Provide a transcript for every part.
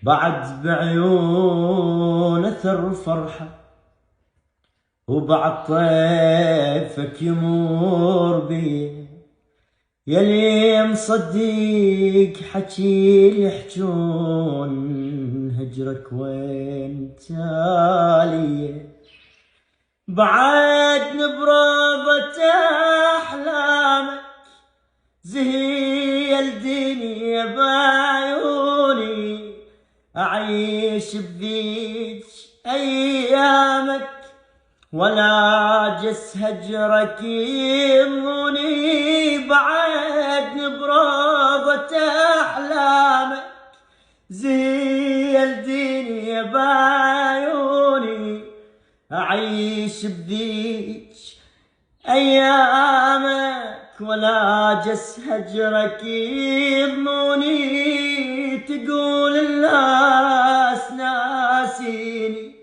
بعد بعيون اثر فرحة، وبعد طيفك يمر بي، يلي مصدق حكي يحجون هجرك وين تالي. بعد نبربة أحلامك زهي الدنيا بعيوني، أعيش بذيك أيامك ولا جس هجرك يضمني. بعد نبربة أحلامك زي الدنيا بعيوني، أعيش بذيك أيامك ولا جس هجرك يضمني. تقول الناس ناسيني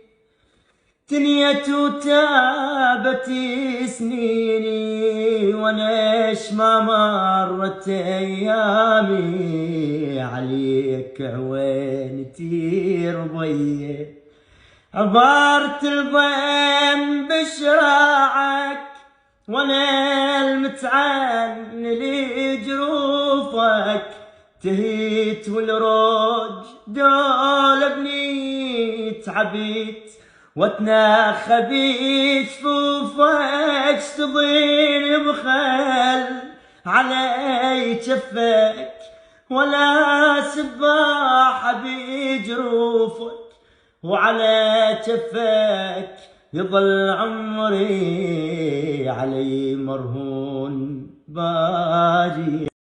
تنيت وتابت سنيني، وناش ما مرت ايامي عليك عوينتي ربيه. عبرت الضيم بشراعك وانا المتعن لجروفك، تهيت والروج دولبني تعبيت واتناخى بجفوفك. تضين بخل علي جفك ولا سباحة بجروفك، وعلى جفك يظل عمري علي مرهون باجي.